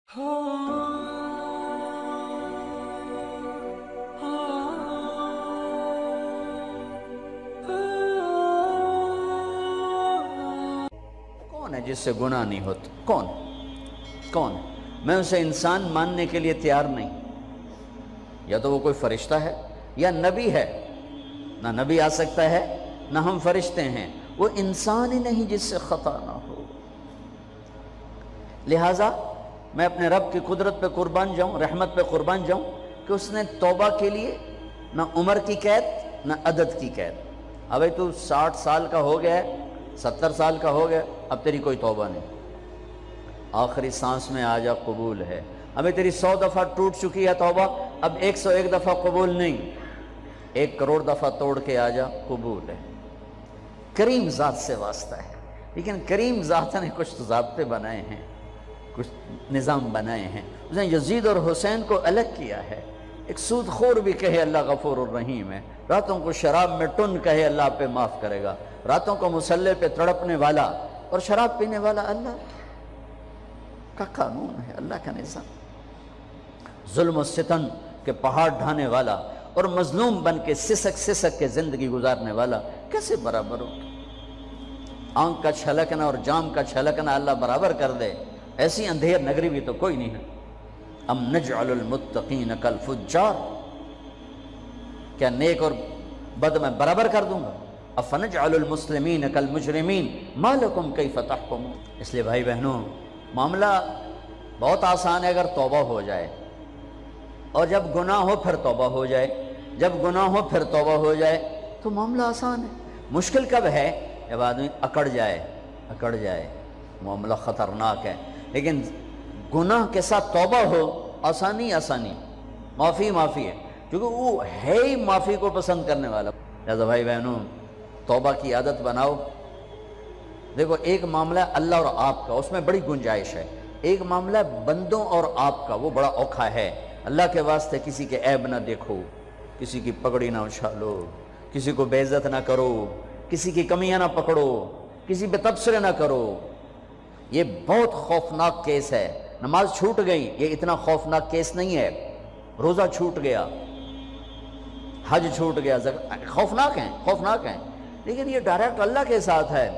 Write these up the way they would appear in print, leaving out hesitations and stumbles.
کون ہے جس سے گناہ نہیں ہوتا؟ کون کون؟ میں اسے انسان ماننے کے لیے تیار نہیں. یا تو وہ کوئی فرشتہ ہے یا نبی ہے. نہ نبی آ سکتا ہے نہ ہم فرشتے ہیں. وہ انسان ہی نہیں جس سے خطا نہ ہو. لہٰذا میں اپنے رب کی قدرت پہ قربان جاؤں، رحمت پہ قربان جاؤں کہ اس نے توبہ کے لیے نہ عمر کی قید نہ عدد کی قید. ابھی تو 60 سال کا ہو گیا ہے، 70 سال کا ہو گیا، اب تیری کوئی توبہ نہیں. آخری سانس میں آ جا، قبول ہے. ابھی تیری 100 دفعہ ٹوٹ چکی ہے توبہ، اب 101 دفعہ قبول نہیں، 1 کروڑ دفعہ توڑ کے آ جا، قبول ہے. کریم ذات سے واسطہ ہے. لیکن کریم ذات نے کچھ ضابطے بنائے ہیں، کچھ نظام بنائے ہیں. اس نے یزید اور حسین کو الگ کیا ہے. ایک سود خور بھی کہے اللہ غفور الرحیم ہے، راتوں کو شراب میں ٹن کہے اللہ پہ معاف کرے گا، راتوں کو مصلے پہ تڑپنے والا اور شراب پینے والا اللہ کا قانون ہے، اللہ کا نظام. ظلم و ستم کے پہاڑ ڈھانے والا اور مظلوم بن کے سسک سسک کے زندگی گزارنے والا کیسے برابر ہو؟ آنکھ کا چھلکنا اور جام کا چھلکنا اللہ برابر کر دے، ایسی اندھیر نگری بھی تو کوئی نہیں ہے. ام نجعل المتقین کالفجار، کیا نیک اور بد میں برابر کر دوں گا؟ افنجعل المسلمین کالمجرمین ما لکم کیف تحکمون. اس لیے بھائی بہنوں، معاملہ بہت آسان ہے اگر توبہ ہو جائے، اور جب گناہ ہو پھر توبہ ہو جائے، جب گناہ ہو پھر توبہ ہو جائے تو معاملہ آسان ہے. مشکل کب ہے؟ جب آدمی اکڑ جائے، معاملہ خطرناک ہے. لیکن گناہ کے ساتھ توبہ ہو، آسانی معافی ہے، کیونکہ وہ ہے ہی معافی کو پسند کرنے والا. لہذا بھائی بہنوں، توبہ کی عادت بناؤ. دیکھو، ایک معاملہ ہے اللہ اور آپ کا، اس میں بڑی گنجائش ہے. ایک معاملہ ہے بندوں اور آپ کا، وہ بڑا اوکھا ہے. اللہ کے واسطے کسی کے عیب نہ دیکھو، کسی کی پگڑی نہ اچھالو، کسی کو بے عزت نہ کرو، کسی کی کمیاں نہ پکڑو، کسی پہ تبصرے نہ کرو. یہ بہت خوفناک کیس ہے. نماز چھوٹ گئی، یہ اتنا خوفناک کیس نہیں ہے. روزہ چھوٹ گیا، حج چھوٹ گیا، خوفناک ہیں. لیکن یہ ڈائریکٹ اللہ کے ساتھ ہے،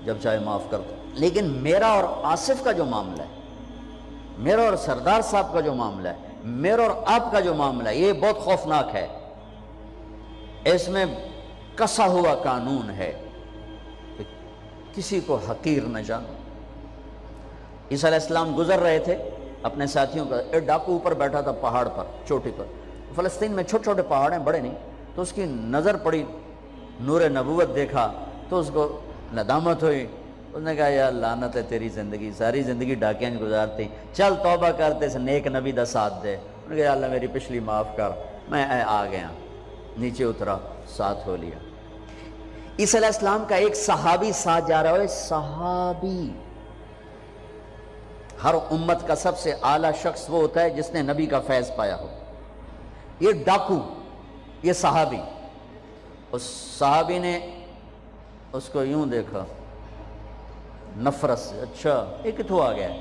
جب چاہے معاف کر دو. لیکن میرا اور آصف کا جو معاملہ ہے، میرا اور سردار صاحب کا جو معاملہ ہے، میرا اور آپ کا جو معاملہ ہے، یہ بہت خوفناک ہے. اس میں کسا ہوا قانون ہے کہ کسی کو حقیر نہ جانو. عیسیٰ علیہ السلام گزر رہے تھے اپنے ساتھیوں کا، ایک ڈاکو اوپر بیٹھا تھا پہاڑ پر، چوٹی پر. فلسطین میں چھوٹے چھوٹے پہاڑ ہیں، بڑے نہیں. تو اس کی نظر پڑی، نور نبوت دیکھا تو اس کو ندامت ہوئی. اس نے کہا یا لعنت ہے تیری زندگی، ساری زندگی ڈاکیاں گزارتی، چل توبہ کرتے سے نیک نبی دا ساتھ دے. انہوں نے کہا یا اللہ میری پچھلی معاف کر. میں آ گیا، نیچے اترا، ساتھ ہو لیا. عیسیٰ علیہ السلام کا ایک صحابی ساتھ جا رہا ہے. صحابی، ہر امت کا سب سے اعلیٰ شخص وہ ہوتا ہے جس نے نبی کا فیض پایا ہو. یہ ڈاکو، یہ صحابی. اس صحابی نے اس کو یوں دیکھا نفرت سے، اچھا یہ کتوں آ گیا ہے.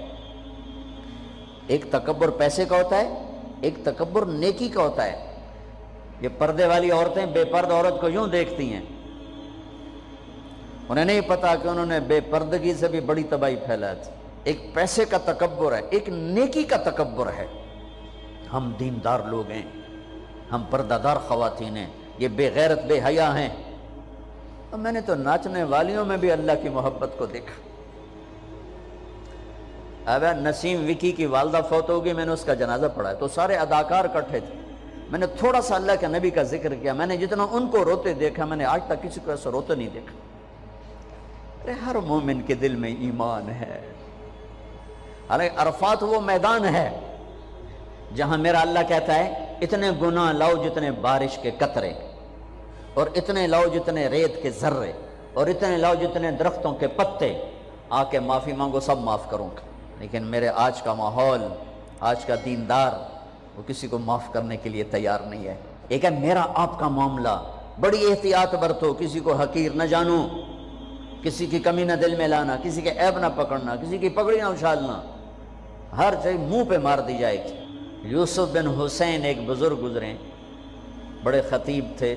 ایک تکبر پیسے کا ہوتا ہے، ایک تکبر نیکی کا ہوتا ہے. یہ پردے والی عورتیں بے پرد عورت کو یوں دیکھتی ہیں، انہیں نہیں پتا کہ انہوں نے بے پردگی سے بھی بڑی تباہی پھیلا تھی. ایک پیسے کا تکبر ہے، ایک نیکی کا تکبر ہے. ہم دیندار لوگ ہیں، ہم پردہ دار خواتین ہیں، یہ بے غیرت بے حیا ہیں. اور میں نے تو ناچنے والیوں میں بھی اللہ کی محبت کو دیکھا. اب نسیم وکی کی والدہ فوت ہوگی، میں نے اس کا جنازہ پڑھا ہے تو سارے اداکار اکٹھے تھے. میں نے تھوڑا سا اللہ کے نبی کا ذکر کیا. میں نے جتنا ان کو روتے دیکھا، میں نے آج تک کسی کو ایسا روتے نہیں دیکھا. ارے ہر مومن کے دل میں ایمان ہے. حالانکہ عرفات وہ میدان ہے جہاں میرا اللہ کہتا ہے اتنے گناہ لاؤ جتنے بارش کے قطرے، اور اتنے لاؤ جتنے ریت کے ذرے، اور اتنے لاؤ جتنے درختوں کے پتے. آ کے معافی مانگو، سب معاف کروں گا. لیکن میرے آج کا ماحول، آج کا دیندار، وہ کسی کو معاف کرنے کے لیے تیار نہیں ہے. ایک ہے میرا آپ کا معاملہ، بڑی احتیاط برتو، کسی کو حقیر نہ جانو، کسی کی کمی نہ دل میں لانا، کسی کے عیب نہ پکڑنا، کسی کی پگڑی نہ اچھالنا. ہر جگہ منہ پہ مار دی جائے گی۔ یوسف بن حسین ایک بزرگ گزرے، بڑے خطیب تھے،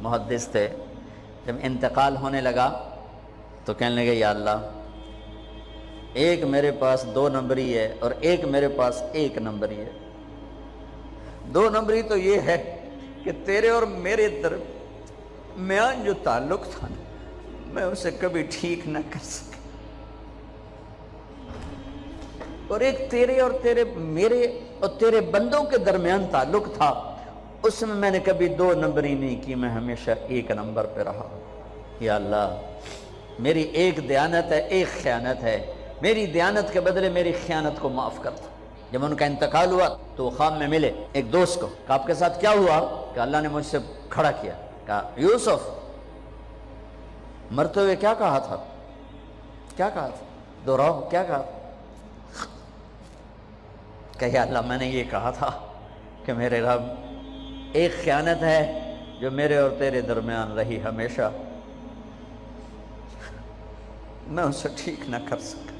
محدث تھے، جب انتقال ہونے لگا تو کہنے لگے یا اللہ، ایک میرے پاس 2 نمبری ہے اور ایک میرے پاس 1 نمبری ہے۔ 2 نمبری تو یہ ہے کہ تیرے اور میرے درمیان جو تعلق تھا نا، میں اسے کبھی ٹھیک نہ کر سکا، اور ایک تیرے اور میرے اور تیرے بندوں کے درمیان تعلق تھا، اس میں نے کبھی 2 نمبری نہیں کی، میں ہمیشہ 1 نمبر پہ رہا۔ یا اللہ، میری ایک دیانت ہے، ایک خیانت ہے، میری دیانت کے بدلے میری خیانت کو معاف کر دو۔ جب ان کا انتقال ہوا تو وہ خواب میں ملے ایک دوست کو، کہ آپ کے ساتھ کیا ہوا؟ کہ اللہ نے مجھ سے کھڑا کیا، کہا یوسف مرتے ہوئے کیا کہا تھا؟ کیا کہا تھا؟ دوہراؤ، کیا کہا تھا؟ کہ یا اللہ، میں نے یہ کہا تھا کہ میرے رب، ایک خیانت ہے جو میرے اور تیرے درمیان رہی ہمیشہ، میں اسے ٹھیک نہ کر سکا،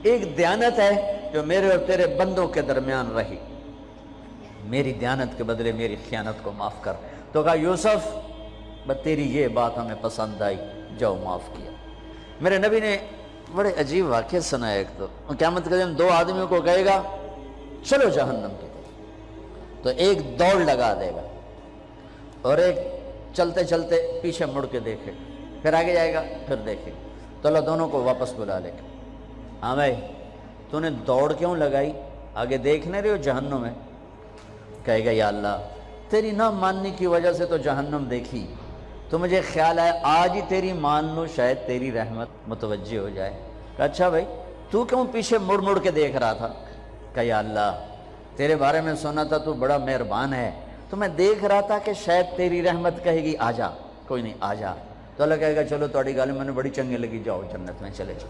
ایک دیانت ہے جو میرے اور تیرے بندوں کے درمیان رہی، میری دیانت کے بدلے میری خیانت کو معاف کر۔ تو کہا یوسف، بس تیری یہ بات ہمیں پسند آئی، جاؤ معاف کیا۔ میرے نبی نے بڑے عجیب واقعہ سنایا۔ ایک تو قیامت کے دن 2 آدمیوں کو کہے گا چلو جہنم کی طرف، تو ایک دوڑ لگا دے گا اور ایک چلتے چلتے پیچھے مڑ کے دیکھے، پھر آگے جائے گا، پھر دیکھے گا، تو اللہ دونوں کو واپس بلا لے گا۔ ہاں بھائی، تو نے دوڑ کیوں لگائی؟ آگے دیکھ نہیں رہے ہو جہنم ہے؟ کہے گا یا اللہ، تیری نہ ماننے کی وجہ سے تو جہنم دیکھی، تو مجھے خیال آیا آج ہی تیری مان لو، شاید تیری رحمت متوجہ ہو جائے۔ کہا اچھا بھائی، تو کیوں پیچھے مڑ مڑ کے دیکھ رہا تھا؟ کہ یا اللہ، تیرے بارے میں سنا تھا تو بڑا مہربان ہے، تو میں دیکھ رہا تھا کہ شاید تیری رحمت کہے گی آ جا۔ کوئی نہیں، آ جا۔ تو اللہ کہے گا چلو تھوڑی گل میں نے بڑی چنگی لگی، جاؤ جنت میں چلے جاؤ۔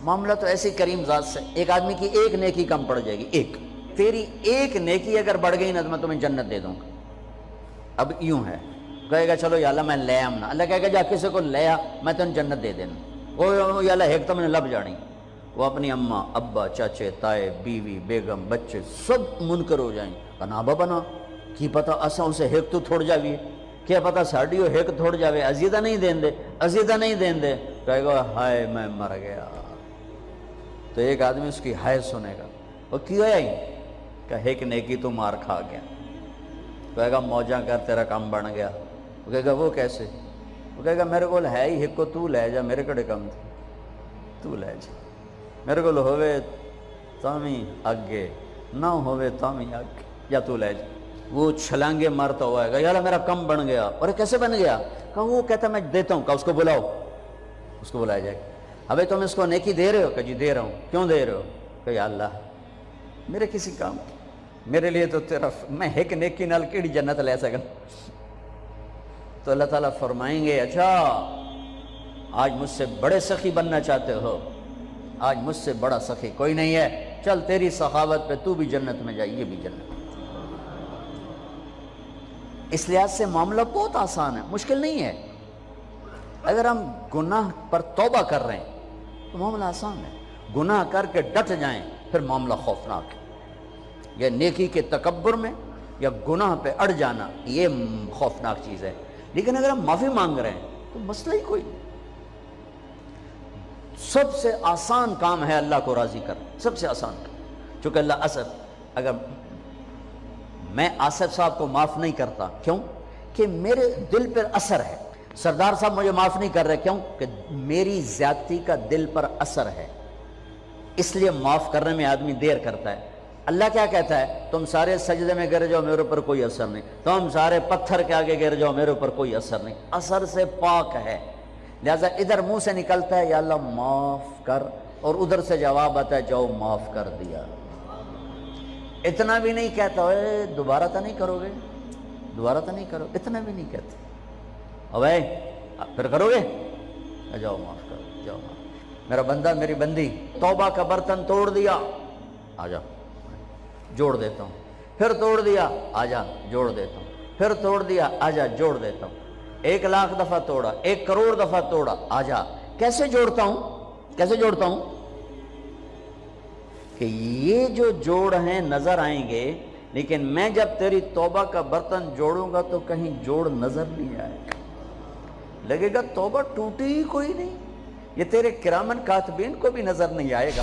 معاملہ تو ایسی کریم ذات سے، ایک آدمی کی ایک نیکی کم پڑ جائے گی، ایک تیری ایک نیکی اگر بڑھ گئی نا تو میں تمہیں جنت دے دوں گا۔ اب یوں ہے، کہے گا چلو یا اللہ میں لے آم نا، اللہ کہے گا جا کسی کو لے آ، میں تمہیں جنت دے دینا۔ وہ یا اللہ ایک تو میں نے لب جانی، وہ اپنی اماں، ابا، چاچے، تائے، بیوی، بیگم، بچے سب منکر ہو جائیں۔ کہنا ابا بنا کی پتہ اساں اسے ایک تو تھوڑ جاوی، کیا پتہ ساڑی ہو ایک تھوڑ جاوے، عزیزہ نہیں دین دے، عزیزہ نہیں دین دے۔ کہے گا ہائے میں مر گیا۔ تو ایک آدمی اس کی ہائے سنے گا، وہ کیوں آئی؟ کہ ایک نیکی تو مار کھا گیا۔ کہے گا موجاں کر، تیرا کام بن گیا۔ وہ کہے گا وہ کیسے؟ وہ کہے گا میرے کو ہے ہی ایک کو، تو لے جا، میرے کڑے کم تھے، تو لے جا، میرے کو ہوئے تامی آگے، نہ ہوئے تامی آگے، یا تو لے جا۔ وہ چھلانگے مارتا ہوا ہے گا یا اللہ میرا کم بن گیا۔ اور کیسے بن گیا؟ کہ وہ کہتا میں دیتا ہوں۔ کہ اس کو بلاؤ، اس کو بلایا جائے گا۔ ابھی تم اس کو نیکی دے رہے ہو؟ کہ جی دے رہا ہوں۔ کیوں دے رہے ہو؟ کہ یا اللہ میرے کسی کام، میرے لیے تو تیرا، میں ایک نیکی نال کیڑی جنت لے سکن۔ تو اللہ تعالیٰ فرمائیں گے اچھا آج مجھ سے بڑے سخی بننا چاہتے ہو؟ آج مجھ سے بڑا سخی کوئی نہیں ہے، چل تیری سخاوت پہ تو بھی جنت میں جائے، یہ بھی جنت۔ اس لحاظ سے معاملہ بہت آسان ہے، مشکل نہیں ہے۔ اگر ہم گناہ پر توبہ کر رہے ہیں تو معاملہ آسان ہے، گناہ کر کے ڈٹ جائیں پھر معاملہ خوفناک ہے۔ یا نیکی کے تکبر میں یا گناہ پہ اڑ جانا یہ خوفناک چیز ہے۔ لیکن اگر ہم معافی مانگ رہے ہیں تو مسئلہ ہی کوئی نہیں۔ سب سے آسان کام ہے اللہ کو راضی کرنا، سب سے آسان کام۔ چونکہ اللہ اگر میں آصف صاحب کو معاف نہیں کرتا، کیوں؟ کہ میرے دل پر اثر ہے۔ سردار صاحب مجھے معاف نہیں کر رہے، کیوں؟ کہ میری زیادتی کا دل پر اثر ہے، اس لیے معاف کرنے میں آدمی دیر کرتا ہے۔ اللہ کیا کہتا ہے؟ تم سارے سجدے میں گر جاؤ، میرے اوپر کوئی اثر نہیں، تم سارے پتھر کے آگے گر جاؤ، میرے اوپر کوئی اثر نہیں، اثر سے پاک ہے۔ لہذا ادھر منہ سے نکلتا ہے یا اللہ معاف کر، اور ادھر سے جواب آتا ہے جاؤ معاف کر دیا۔ اتنا بھی نہیں کہتا اے دوبارہ تو نہیں کرو گے، دوبارہ تو نہیں کرو، اتنا بھی نہیں کہتے، اوے پھر کرو گے، جاؤ معاف کرو، جاؤ معاف۔ میرا بندہ، میری بندی توبہ کا برتن توڑ دیا، آ جا جوڑ دیتا ہوں، پھر توڑ دیا، آ جا جوڑ دیتا ہوں، پھر توڑ دیا، آ جا جوڑ دیتا ہوں، 1,00,000 دفعہ توڑا، 1 کروڑ دفعہ توڑا، آ جا۔ کیسے جوڑتا ہوں؟ کیسے جوڑتا ہوں؟ کہ یہ جو جوڑ ہیں نظر آئیں گے، لیکن میں جب تیری توبہ کا برتن جوڑوں گا تو کہیں جوڑ نظر نہیں آئے گا، لگے گا توبہ ٹوٹی ہی کوئی نہیں، یہ تیرے کرامن کاتبین کو بھی نظر نہیں آئے گا۔